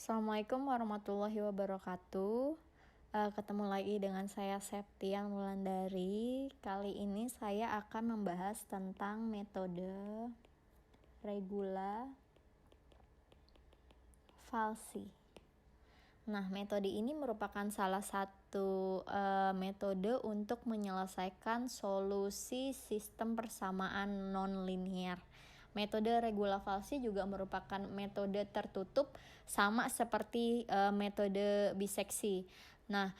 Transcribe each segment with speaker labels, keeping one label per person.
Speaker 1: Assalamualaikum warahmatullahi wabarakatuh. Ketemu lagi dengan saya Septian Wulandari. Kali ini saya akan membahas tentang metode regula falsi. Nah, metode ini merupakan salah satu metode untuk menyelesaikan solusi sistem persamaan non-linear. Metode regula falsi juga merupakan metode tertutup sama seperti metode biseksi. Nah,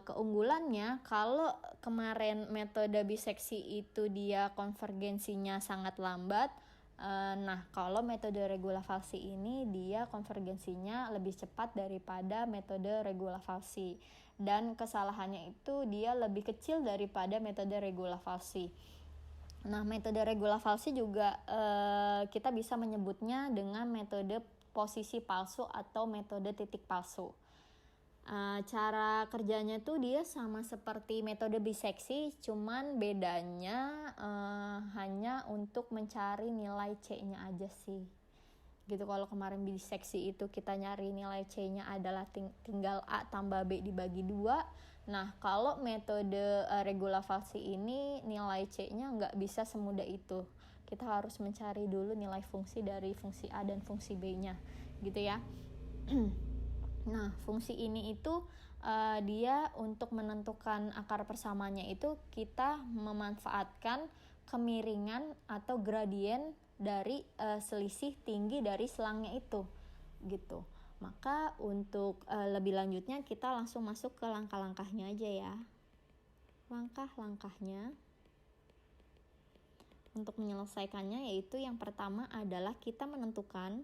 Speaker 1: keunggulannya kalau kemarin metode biseksi itu dia konvergensinya sangat lambat. Nah, kalau metode regula falsi ini dia konvergensinya lebih cepat daripada metode regula falsi. Dan kesalahannya itu dia lebih kecil daripada metode regula falsi. Nah, metode regula falsi juga kita bisa menyebutnya dengan metode posisi palsu atau metode titik palsu. Cara kerjanya tuh dia sama seperti metode biseksi, cuman bedanya hanya untuk mencari nilai C-nya aja sih. Gitu. Kalau kemarin biseksi itu kita nyari nilai C-nya adalah tinggal A tambah B dibagi 2. Nah, kalau metode regula falsi ini nilai C-nya nggak bisa semudah itu. Kita harus mencari dulu nilai fungsi dari fungsi A dan fungsi B-nya, gitu ya. Nah, fungsi ini itu dia untuk menentukan akar persamaannya itu kita memanfaatkan kemiringan atau gradien dari selisih tinggi dari selangnya itu, gitu. Maka untuk lebih lanjutnya kita langsung masuk ke langkah-langkahnya aja ya. Langkah-langkahnya untuk menyelesaikannya yaitu yang pertama adalah kita menentukan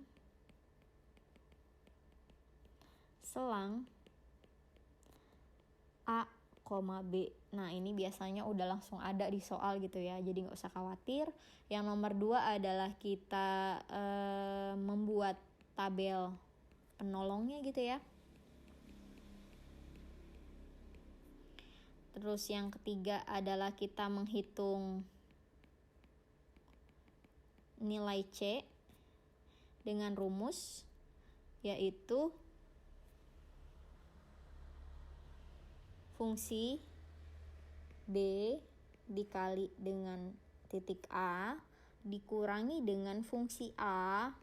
Speaker 1: selang A, B. Nah, ini biasanya udah langsung ada di soal gitu ya, jadi nggak usah khawatir. Yang nomor 2 adalah kita membuat tabel penolongnya gitu ya. Terus yang ketiga adalah kita menghitung nilai C dengan rumus, yaitu fungsi B dikali dengan titik A dikurangi dengan fungsi A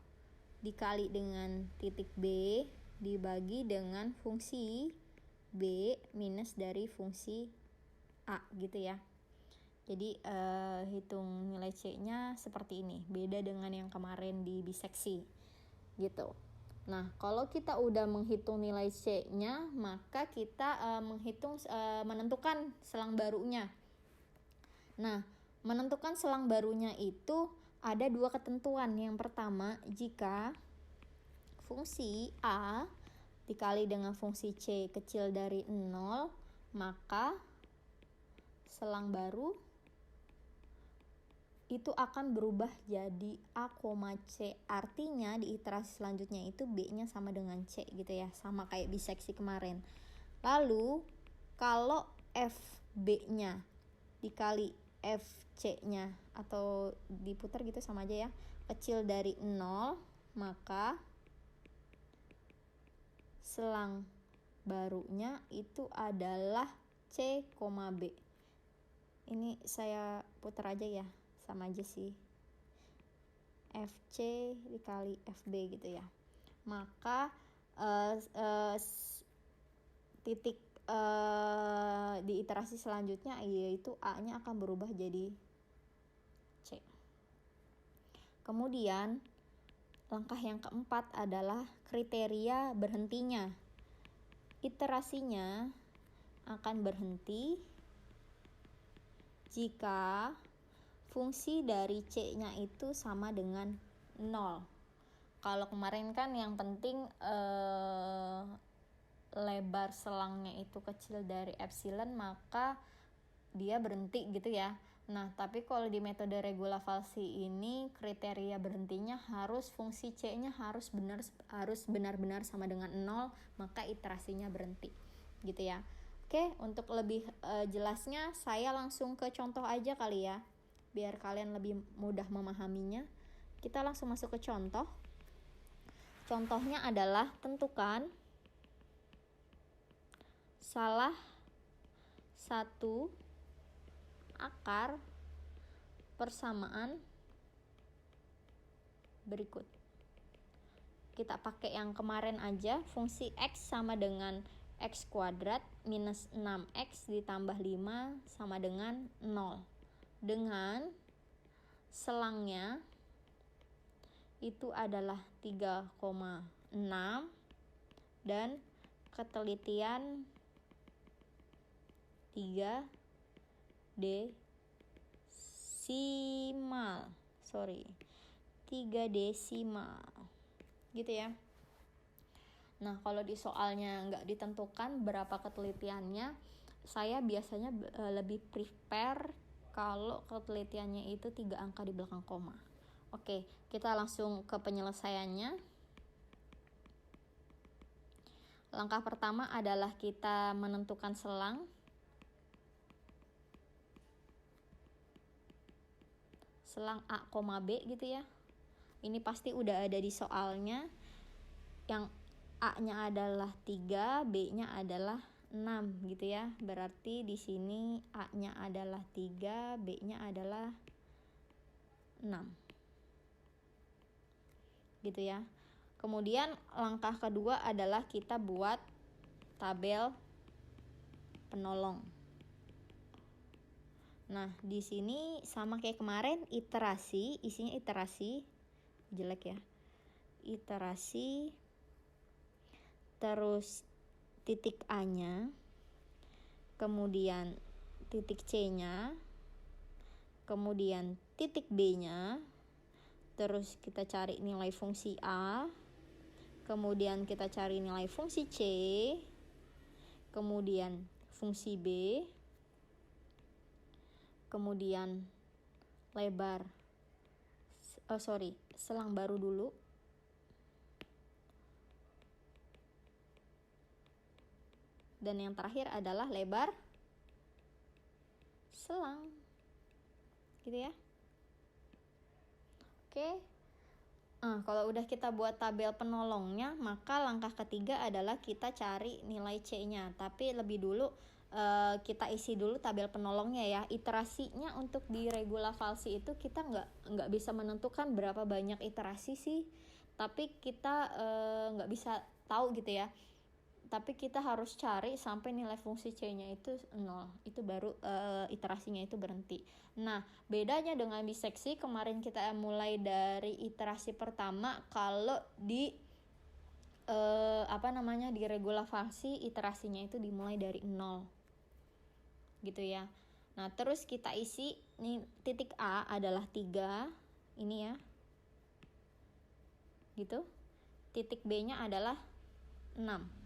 Speaker 1: dikali dengan titik B dibagi dengan fungsi B minus dari fungsi A gitu ya. Jadi hitung nilai C-nya seperti ini, beda dengan yang kemarin di biseksi gitu. Nah, kalau kita udah menghitung nilai C-nya, maka kita menentukan selang barunya. Nah, menentukan selang barunya itu ada 2 ketentuan. Yang pertama, jika fungsi A dikali dengan fungsi C kecil dari 0, maka selang baru itu akan berubah jadi A, C. Artinya di iterasi selanjutnya itu B-nya sama dengan C gitu ya, sama kayak biseksi kemarin. Lalu kalau FB-nya dikali FC-nya atau diputar gitu sama aja ya, kecil dari 0, maka selang barunya itu adalah C, B. Ini saya putar aja ya, sama aja sih, FC dikali FB gitu ya. Maka titik di iterasi selanjutnya yaitu A-nya akan berubah jadi C. Kemudian langkah yang keempat adalah kriteria berhentinya. Iterasinya akan berhenti jika fungsi dari C-nya itu sama dengan 0. Kalau kemarin kan yang penting lebar selangnya itu kecil dari epsilon, maka dia berhenti gitu ya. Nah, tapi kalau di metode regula falsi ini kriteria berhentinya harus fungsi C-nya harus benar-benar sama dengan 0, maka iterasinya berhenti gitu ya. Oke, untuk lebih jelasnya saya langsung ke contoh aja kali ya, biar kalian lebih mudah memahaminya. Kita langsung masuk ke contoh. Contohnya adalah tentukan salah satu akar persamaan berikut. Kita pakai yang kemarin aja, fungsi X sama dengan X kuadrat minus 6X ditambah 5 sama dengan 0. Dengan selangnya itu adalah 3,6 dan ketelitian 3 desimal. 3 desimal. Gitu ya. Nah, kalau di soalnya nggak ditentukan berapa ketelitiannya, saya biasanya lebih prepare kalau ketelitiannya itu 3 angka di belakang koma. Oke, kita langsung ke penyelesaiannya. Langkah pertama adalah kita menentukan selang. Selang A, B gitu ya. Ini pasti udah ada di soalnya. Yang A-nya adalah 3, B-nya adalah 6 gitu ya. Berarti di sini A-nya adalah 3, B-nya adalah 6. Gitu ya. Kemudian langkah kedua adalah kita buat tabel penolong. Nah, di sini sama kayak kemarin, iterasi, isinya iterasi. Jelek ya. Iterasi, terus titik A-nya, kemudian titik C-nya, kemudian titik B-nya, terus kita cari nilai fungsi A, kemudian kita cari nilai fungsi C, kemudian fungsi B, kemudian lebar, selang baru dulu, dan yang terakhir adalah lebar selang, gitu ya. Oke. Kalau udah kita buat tabel penolongnya, maka langkah ketiga adalah kita cari nilai C-nya. Tapi lebih dulu kita isi dulu tabel penolongnya ya. Iterasinya untuk di regula falsi itu kita nggak bisa menentukan berapa banyak iterasi sih. Tapi kita nggak bisa tahu gitu ya. Tapi kita harus cari sampai nilai fungsi C-nya itu 0. Itu baru iterasinya itu berhenti. Nah, bedanya dengan biseksi, kemarin kita mulai dari iterasi pertama. Kalau di di regula falsi, iterasinya itu dimulai dari 0. Gitu ya. Nah, terus kita isi nih, titik A adalah 3. Ini ya. Gitu. Titik B-nya adalah 6.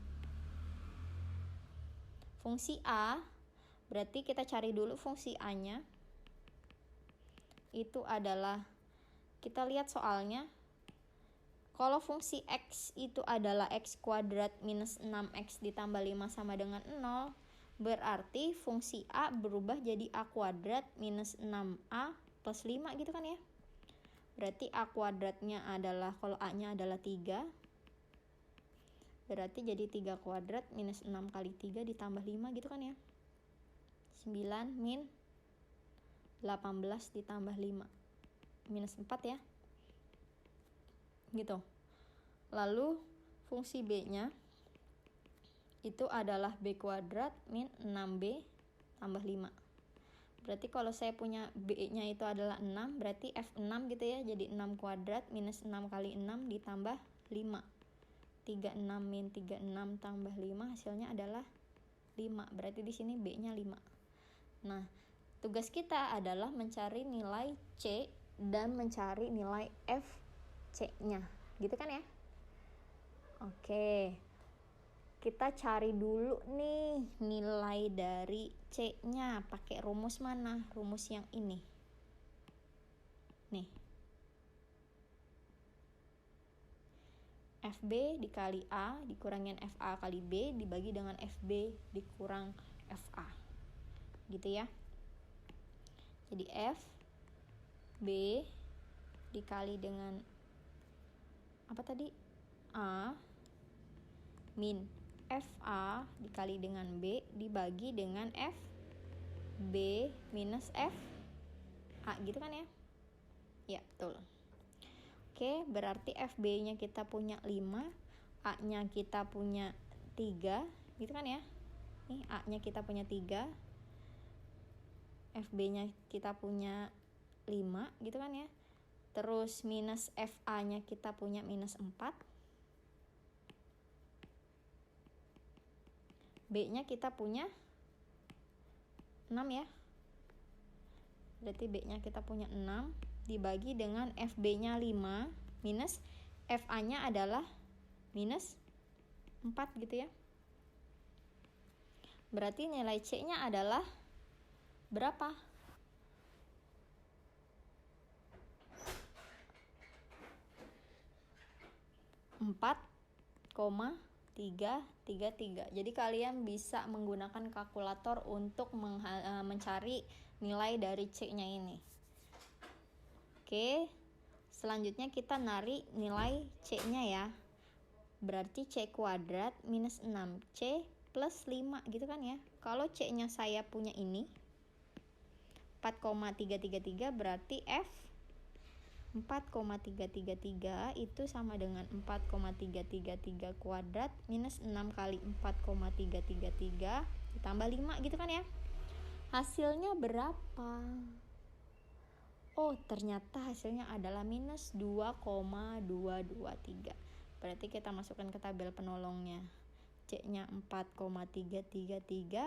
Speaker 1: Fungsi A, berarti kita cari dulu fungsi A-nya. Itu adalah, kita lihat soalnya, kalau fungsi X itu adalah X kuadrat minus 6X ditambah 5 sama dengan 0, berarti fungsi A berubah jadi A kuadrat minus 6A plus 5 gitu kan ya. Berarti A kuadratnya adalah, kalau A-nya adalah 3, berarti jadi 3 kuadrat minus 6 kali 3 ditambah 5 gitu kan ya. 9 min 18 ditambah 5. Minus 4 ya. Gitu. Lalu fungsi B-nya itu adalah B kuadrat min 6B tambah 5. Berarti kalau saya punya B-nya itu adalah 6, berarti F6 gitu ya. Jadi 6 kuadrat minus 6 kali 6 ditambah 5. 36 min 36 tambah 5 hasilnya adalah 5. Berarti di sini B-nya 5. Nah, tugas kita adalah mencari nilai C dan mencari nilai F C-nya. Gitu kan ya? Oke. Kita cari dulu nih nilai dari C-nya. Pakai rumus mana? Rumus yang ini. Nih. FB dikali A dikurangin FA kali B dibagi dengan FB dikurang FA. Gitu ya. Jadi FB dikali dengan apa tadi? A min FA dikali dengan B dibagi dengan FB minus FA gitu kan ya? Ya, betul. Oke, berarti FB-nya kita punya 5, A-nya kita punya 3, gitu kan ya? Nih, A-nya kita punya 3, FB-nya kita punya 5, gitu kan ya? Terus minus FA-nya kita punya minus 4. B-nya kita punya 6 ya. Berarti B-nya kita punya 6 dibagi dengan FB-nya 5 minus FA-nya adalah minus 4 gitu ya. Berarti nilai C-nya adalah berapa? 4,333. Jadi kalian bisa menggunakan kalkulator untuk mencari nilai dari C-nya ini. Oke, selanjutnya kita narik nilai C-nya ya. Berarti C kuadrat minus 6, C plus 5 gitu kan ya. Kalau C-nya saya punya ini 4,333, berarti F 4,333 itu sama dengan 4,333 kuadrat minus 6 kali 4,333 ditambah 5 gitu kan ya. Hasilnya berapa? Oh, ternyata hasilnya adalah minus 2,223. Berarti kita masukkan ke tabel penolongnya. C-nya 4,333,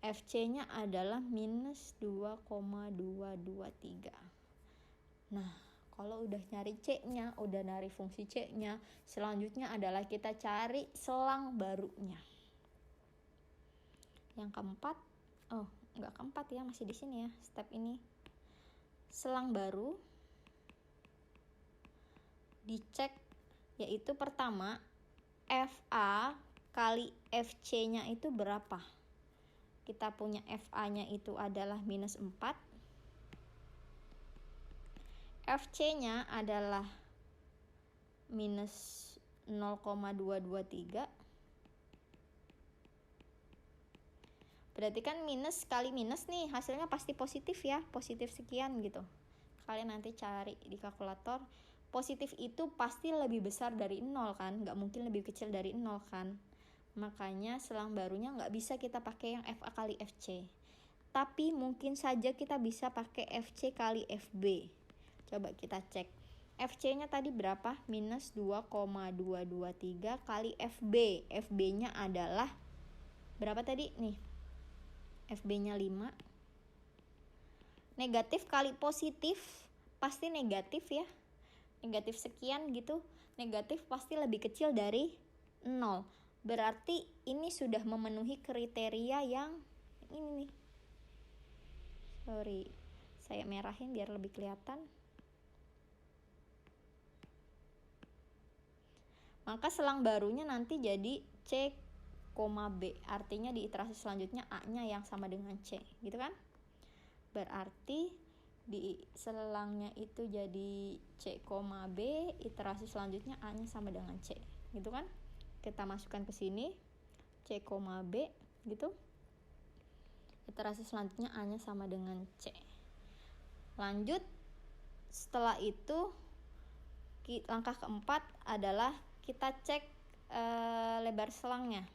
Speaker 1: FC-nya adalah minus 2,223. Nah, kalau udah nyari C-nya, udah nyari fungsi C-nya, selanjutnya adalah kita cari selang barunya. Yang keempat, enggak keempat ya, masih di sini ya, step ini. Selang baru dicek, yaitu pertama, FA kali FC-nya itu berapa? Kita punya FA-nya itu adalah minus 4. FC-nya adalah minus 0,223. Berarti kan minus kali minus nih, hasilnya pasti positif ya, positif sekian gitu. Kalian nanti cari di kalkulator, positif itu pasti lebih besar dari 0 kan, nggak mungkin lebih kecil dari 0 kan. Makanya selang barunya nggak bisa kita pakai yang FA kali FC. Tapi mungkin saja kita bisa pakai FC kali FB. Coba kita cek. FC-nya tadi berapa? Minus 2,223 kali FB. FB-nya adalah berapa tadi? Nih. FB-nya 5. Negatif kali positif pasti negatif ya. Negatif sekian gitu. Negatif pasti lebih kecil dari 0. Berarti ini sudah memenuhi kriteria yang ini nih. Sorry, saya merahin biar lebih kelihatan. Maka selang barunya nanti jadi C, B. Artinya di iterasi selanjutnya A-nya yang sama dengan C, gitu kan? Berarti di selangnya itu jadi C, B, iterasi selanjutnya A-nya sama dengan C, gitu kan? Kita masukkan ke sini C, B, gitu. Iterasi selanjutnya A-nya sama dengan C. Lanjut, setelah itu langkah keempat adalah kita cek lebar selangnya.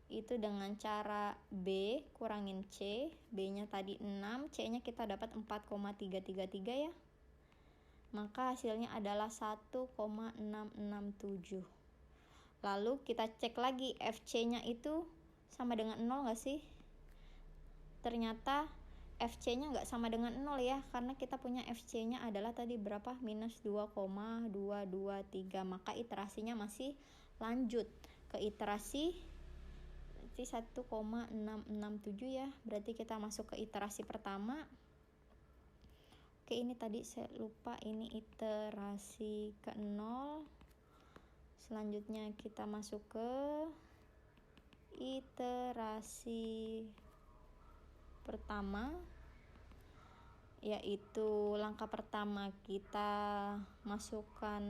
Speaker 1: Itu dengan cara B kurangin C. B-nya tadi 6, C-nya kita dapat 4,333 ya. Maka hasilnya adalah 1,667. Lalu kita cek lagi FC-nya itu sama dengan 0 nggak sih? Ternyata FC-nya nggak sama dengan 0 ya, karena kita punya FC-nya adalah tadi berapa? Minus 2,223. Maka iterasinya masih lanjut ke iterasi 1,667 ya. Berarti kita masuk ke iterasi pertama. Oke, ini tadi saya lupa, ini iterasi ke 0. Selanjutnya kita masuk ke iterasi pertama. yaitu langkah pertama kita masukkan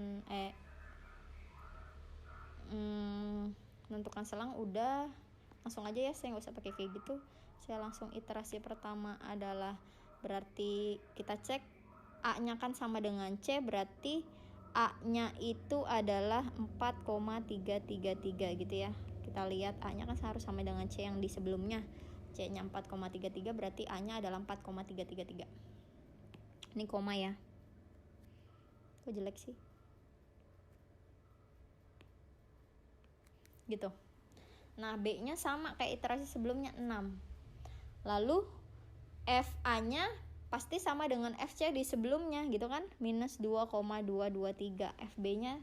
Speaker 1: menentukan selang udah, langsung aja ya, saya nggak usah pakai kayak gitu. Saya langsung iterasi pertama adalah berarti kita cek A-nya kan sama dengan C, berarti A-nya itu adalah 4,333 gitu ya. Kita lihat A-nya kan harus sama dengan C yang di sebelumnya. C-nya 4,33 berarti A-nya adalah 4,333. Ini koma ya. Kok jelek sih? Gitu. Nah, B-nya sama kayak iterasi sebelumnya 6. Lalu FA-nya pasti sama dengan FC di sebelumnya gitu kan, minus 2,223. FB-nya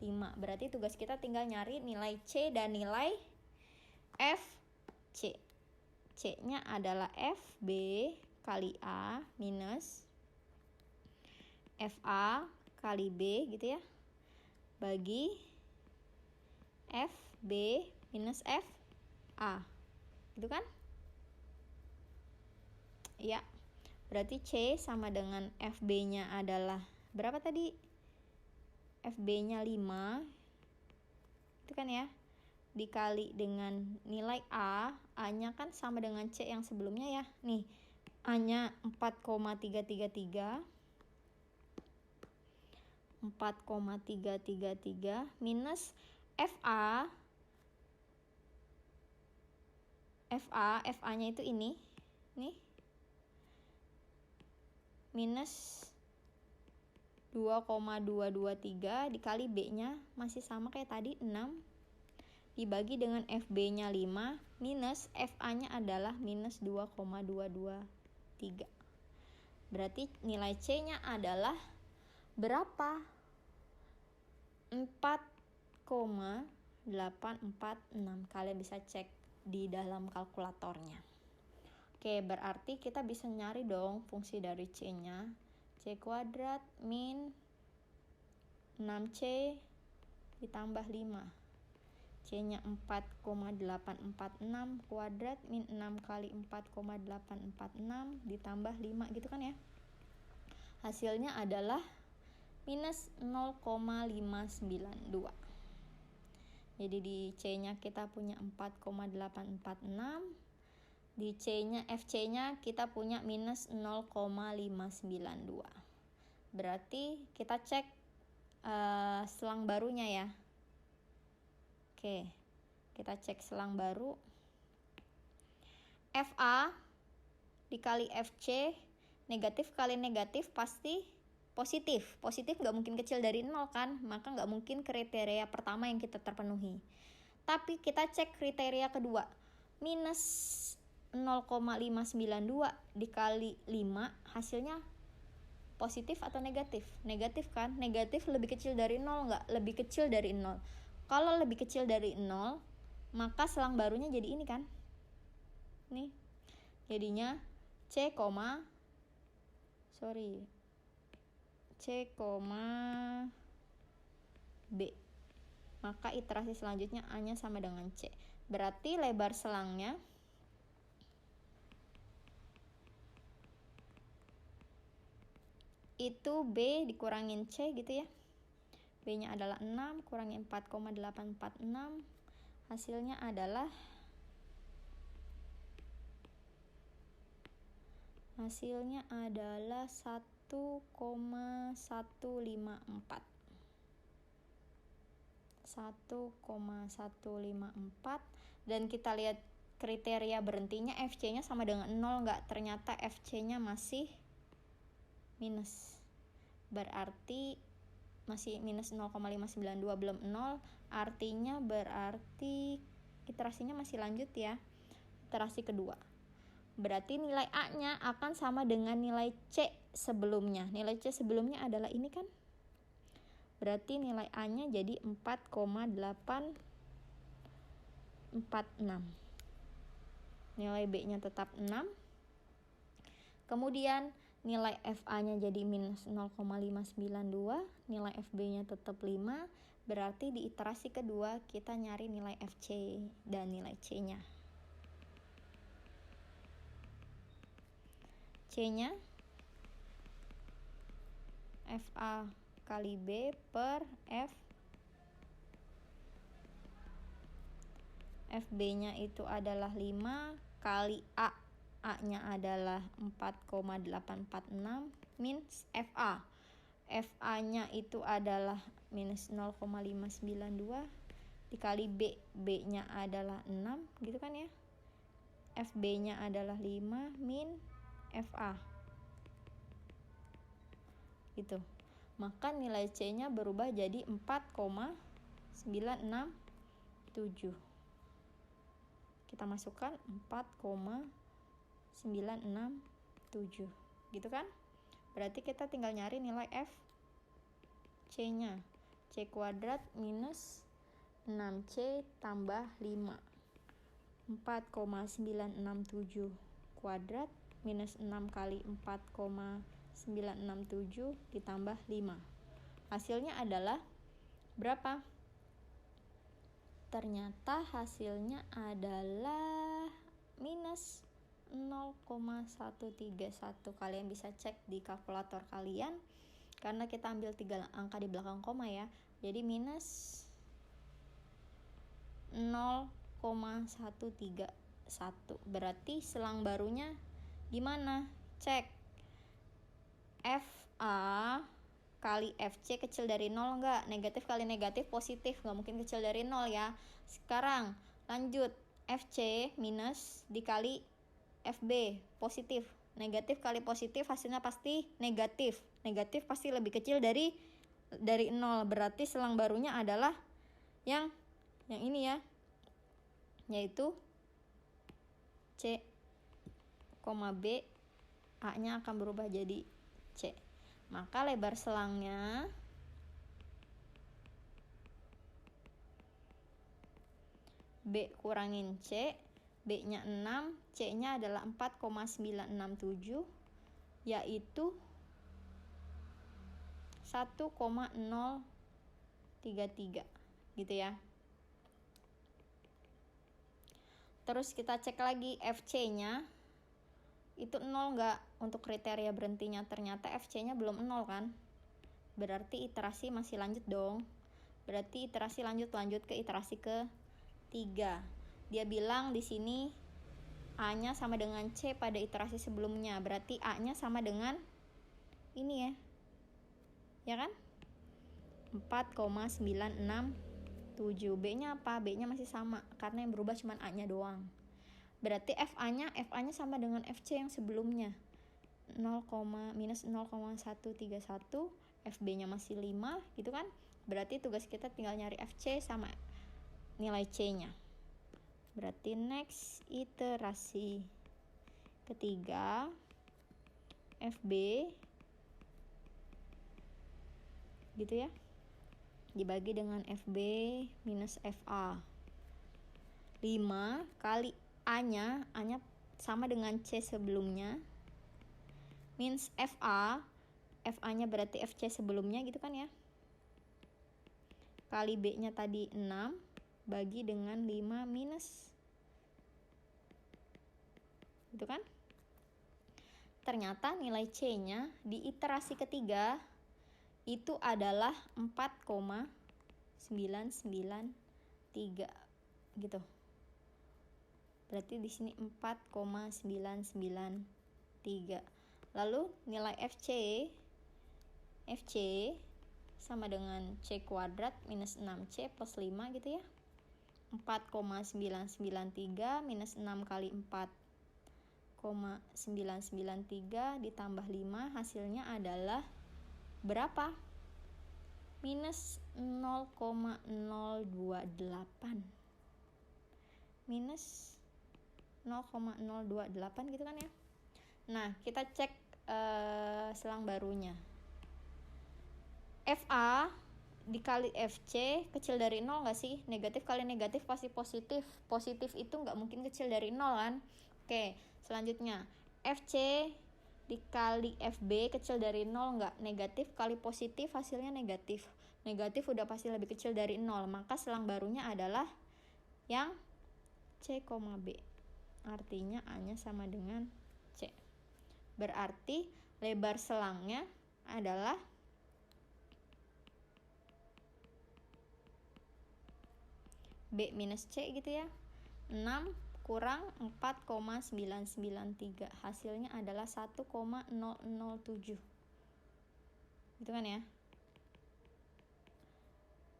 Speaker 1: 5. Berarti tugas kita tinggal nyari nilai C dan nilai FC. C-nya adalah FB kali A minus FA kali B gitu ya, bagi FB minus FA. Gitu kan? Ya. Berarti C sama dengan FB-nya adalah berapa tadi? FB-nya 5. Itu kan ya. Dikali dengan nilai A, A-nya kan sama dengan C yang sebelumnya ya. Nih, A-nya 4,333. 4,333 minus FA-nya itu ini. Nih. Minus 2,223 dikali B-nya masih sama kayak tadi 6 dibagi dengan FB-nya 5 minus FA-nya adalah minus 2,223. Berarti nilai C-nya adalah berapa? 4,846. Kalian bisa cek di dalam kalkulatornya. Oke, berarti kita bisa nyari dong fungsi dari C-nya. C kuadrat min 6C ditambah 5. C-nya 4,846 kuadrat min 6 kali 4,846 ditambah 5 gitu kan ya. Hasilnya adalah minus 0,592. Jadi di C-nya kita punya 4,846. Di C-nya, FC-nya kita punya minus 0,592. Berarti kita cek selang barunya ya. Oke, kita cek selang baru. FA dikali FC, negatif kali negatif pasti positif. Positif nggak mungkin kecil dari 0 kan, maka nggak mungkin kriteria pertama yang kita terpenuhi. Tapi kita cek kriteria kedua, minus 0,592 dikali 5 hasilnya positif atau negatif? Negatif kan? Negatif lebih kecil dari 0 nggak? Lebih kecil dari 0. Kalau lebih kecil dari 0, maka selang barunya jadi ini kan? Nih. Jadinya C, B. Maka iterasi selanjutnya A-nya sama dengan C. Berarti lebar selangnya itu B dikurangin C gitu ya. B-nya adalah 6 kurangi 4,846. Hasilnya adalah 1,154. 1,154 dan kita lihat kriteria berhentinya FC-nya sama dengan 0 enggak? Ternyata FC-nya masih minus. Berarti masih minus 0,592 belum 0, artinya berarti iterasinya masih lanjut ya. Iterasi kedua. Berarti nilai A-nya akan sama dengan nilai C sebelumnya. Nilai C sebelumnya adalah ini kan? Berarti nilai A-nya jadi 4,846. Nilai B-nya tetap 6. Kemudian nilai FA-nya jadi minus 0,592, nilai FB-nya tetap 5, berarti di iterasi kedua kita nyari nilai FC dan nilai C-nya. C-nya FA kali B per FB-nya itu adalah 5 kali A-nya adalah 4,846 minus FA. FA-nya itu adalah minus 0,592 dikali B. B-nya adalah 6 gitu kan ya. FB-nya adalah 5 min FA. Gitu. Maka nilai C-nya berubah jadi 4,967. Kita masukkan 4,967 gitu kan. Berarti kita tinggal nyari nilai C-nya. C kuadrat minus 6C tambah 5. 4,967 kuadrat minus 6 kali 4,967 ditambah 5. Hasilnya adalah berapa? Ternyata hasilnya adalah minus 0,131. Kalian bisa cek di kalkulator kalian karena kita ambil 3 angka di belakang koma ya. Jadi minus 0,131. Berarti selang barunya gimana? Cek. FA kali FC kecil dari 0 enggak? Negatif kali negatif positif, enggak mungkin kecil dari 0 ya. Sekarang lanjut, FC minus dikali FB positif. Negatif kali positif hasilnya pasti negatif. Negatif pasti lebih kecil dari 0. Berarti selang barunya adalah yang ini ya. Yaitu C, B, A-nya akan berubah jadi C. Maka lebar selangnya B kurangin C, B-nya 6, C-nya adalah 4,967, yaitu 1,033 gitu ya. Terus kita cek lagi FC-nya itu 0 enggak untuk kriteria berhentinya. Ternyata FC-nya belum 0 kan. Berarti iterasi masih lanjut dong. Berarti iterasi lanjut ke iterasi ke-3. Dia bilang di sini A-nya sama dengan C pada iterasi sebelumnya. Berarti A-nya sama dengan ini ya. Ya kan? 4,967. B-nya apa? B-nya masih sama karena yang berubah cuma A-nya doang. Berarti FA-nya sama dengan FC yang sebelumnya. Minus 0,131, FB-nya masih 5 gitu kan. Berarti tugas kita tinggal nyari FC sama nilai C-nya. Berarti next iterasi ketiga FB gitu ya, dibagi dengan FB minus FA. 5 kali A-nya sama dengan C sebelumnya, means FA-nya berarti FC sebelumnya gitu kan ya, kali B-nya tadi 6 bagi dengan 5 minus gitu kan. Ternyata nilai C-nya di iterasi ketiga itu adalah 4,993 gitu. Berarti di sini 4,993. Lalu nilai FC sama dengan C kuadrat minus 6C plus 5 gitu ya. 4,993 minus 6 kali 4,993 ditambah 5 hasilnya adalah berapa? Minus 0,028. Minus 0,028 gitu kan ya. Nah, kita cek selang barunya. FA dikali FC kecil dari 0 nggak sih? Negatif kali negatif pasti positif. Positif itu nggak mungkin kecil dari 0 kan? Oke, selanjutnya FC dikali FB kecil dari 0 nggak? Negatif kali positif hasilnya negatif. Negatif udah pasti lebih kecil dari 0. Maka selang barunya adalah yang C, B. Artinya A-nya sama dengan C. Berarti lebar selangnya adalah B minus C gitu ya. 6 kurang 4,993. Hasilnya adalah 1,007. Gitu kan ya.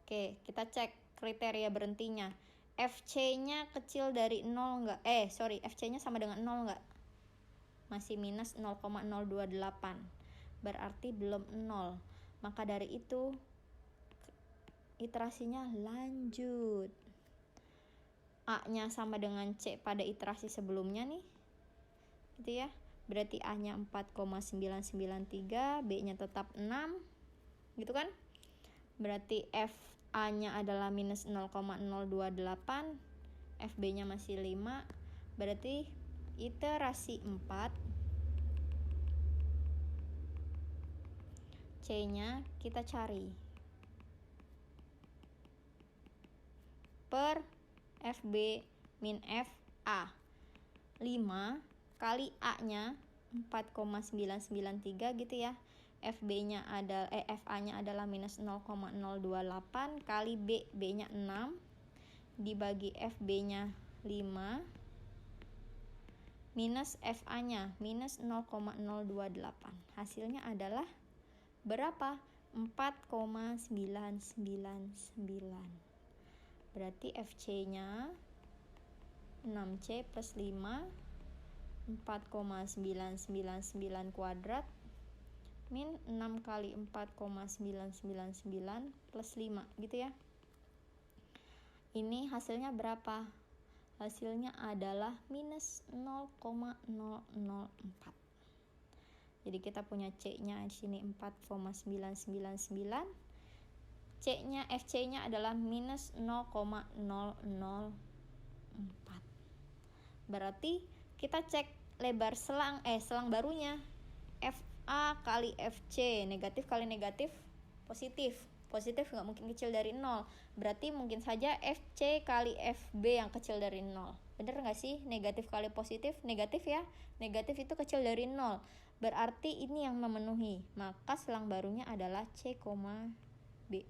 Speaker 1: Oke, kita cek kriteria berhentinya. FC-nya kecil dari 0 enggak? FC-nya sama dengan 0 enggak? Masih minus 0,028. Berarti belum 0. Maka dari itu iterasinya lanjut. A-nya sama dengan C pada iterasi sebelumnya nih. Gitu ya. Berarti A-nya 4,993, B-nya tetap 6. Gitu kan? Berarti FA-nya adalah minus 0,028, FB-nya masih 5. Berarti iterasi 4, C-nya kita cari per FB min FA. 5 kali A-nya 4,993 gitu ya. FA-nya adalah minus 0,028 kali B-nya 6 dibagi FB-nya 5 minus FA-nya minus 0,028. Hasilnya adalah berapa? 4,999. Berarti FC-nya 6C plus 5, 4,999 kuadrat min 6 kali 4,999 plus 5 gitu ya. Ini hasilnya berapa? Hasilnya adalah minus 0,004. Jadi kita punya C-nya di sini 4,999. C-nya, FC-nya adalah minus 0,004. Berarti kita cek lebar selang barunya. FA kali FC, negatif kali negatif positif. Positif nggak mungkin kecil dari 0. Berarti mungkin saja FC kali FB yang kecil dari 0. Bener nggak sih? Negatif kali positif, negatif ya. Negatif itu kecil dari 0. Berarti ini yang memenuhi. Maka selang barunya adalah C, B.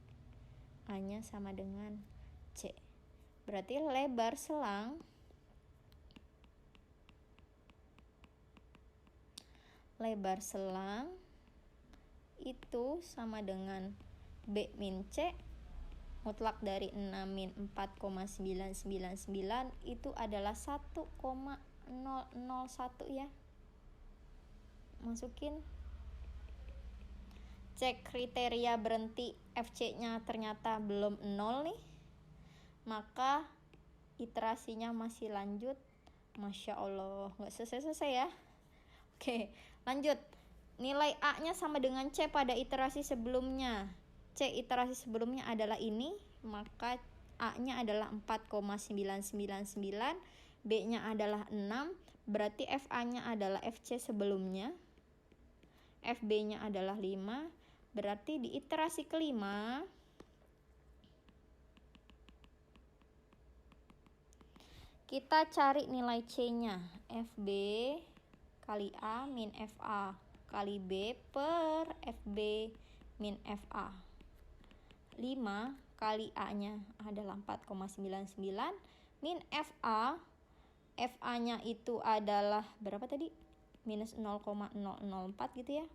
Speaker 1: A-nya sama dengan C. Berarti lebar selang itu sama dengan B min C mutlak dari 6 min 4,999 itu adalah 1,001 ya. Masukin. Cek kriteria berhenti, FC-nya ternyata belum 0 nih. Maka iterasinya masih lanjut. Masya Allah, nggak selesai-selesai ya. Oke, lanjut. Nilai A-nya sama dengan C pada iterasi sebelumnya. C iterasi sebelumnya adalah ini, maka A-nya adalah 4,999, B-nya adalah 6, berarti FA-nya adalah FC sebelumnya, FB-nya adalah 5, berarti di iterasi kelima kita cari nilai C-nya. FB kali A min FA kali B per FB min FA. 5 kali A-nya adalah 4,99 min FA. FA-nya itu adalah berapa tadi? Minus 0,004 gitu ya.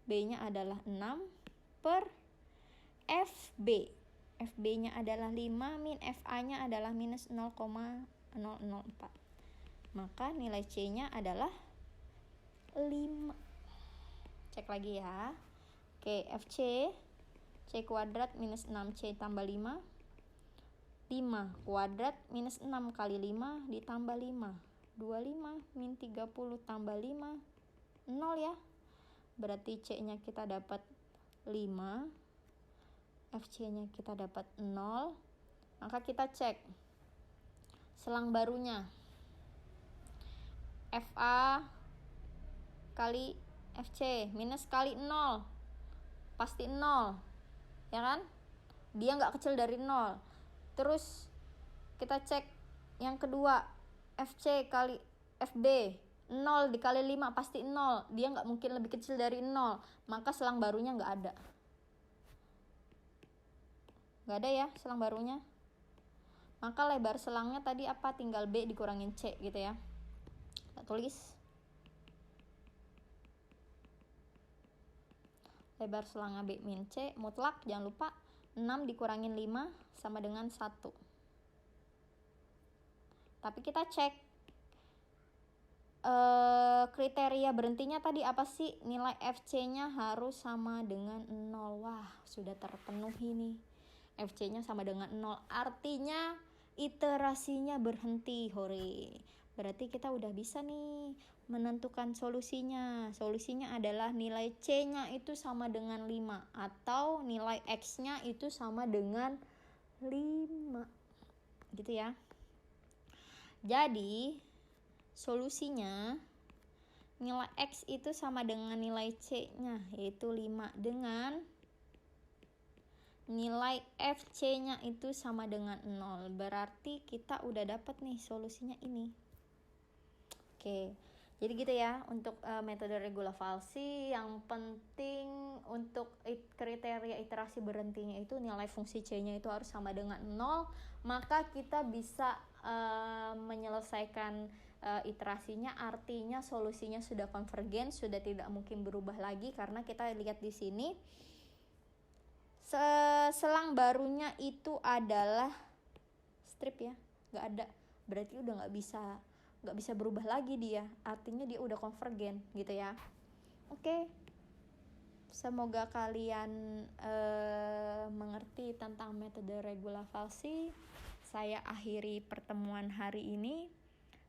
Speaker 1: B-nya adalah 6 per FB. FB-nya adalah 5 min FA-nya adalah minus 0,004. Maka nilai C-nya adalah 5. Cek lagi ya. Oke, FC C kuadrat minus 6C tambah 5. 5 kuadrat minus 6 kali 5 ditambah 5. 25 min 30 tambah 5. 0 ya. Berarti C-nya kita dapat 5. FC-nya kita dapat 0. Maka kita cek selang barunya. FA kali FC minus kali 0 pasti 0 ya kan, dia nggak kecil dari 0. Terus kita cek yang kedua, FC kali FB 0 dikali 5 pasti 0, dia nggak mungkin lebih kecil dari 0, maka selang barunya nggak ada ya selang barunya. Maka lebar selangnya tadi apa? Tinggal B dikurangin C gitu ya. Kita tulis. Lebar selangnya B min C mutlak, jangan lupa 6 dikurangin 5 sama dengan 1. Tapi kita cek kriteria berhentinya tadi apa sih? Nilai FC-nya harus sama dengan 0. Wah, sudah terpenuhi nih. FC-nya sama dengan 0. Artinya iterasinya berhenti. Hore. Berarti kita udah bisa nih menentukan solusinya. Solusinya adalah nilai C-nya itu sama dengan 5 atau nilai X-nya itu sama dengan 5. Gitu ya. Jadi solusinya nilai X itu sama dengan nilai C-nya, yaitu 5, dengan nilai FC-nya itu sama dengan 0. Berarti kita udah dapat nih solusinya ini. Oke, jadi gitu ya untuk metode regula falsi. Yang penting untuk kriteria iterasi berhentinya itu nilai fungsi C-nya itu harus sama dengan 0. Maka kita bisa menyelesaikan iterasinya, artinya solusinya sudah konvergen, sudah tidak mungkin berubah lagi. Karena kita lihat di sini selang barunya itu adalah strip ya, nggak ada, berarti udah nggak bisa berubah lagi dia, artinya dia udah konvergen gitu ya. Oke, semoga kalian mengerti tentang metode regula falsi. Saya akhiri pertemuan hari ini.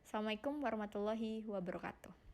Speaker 1: Assalamualaikum warahmatullahi wabarakatuh.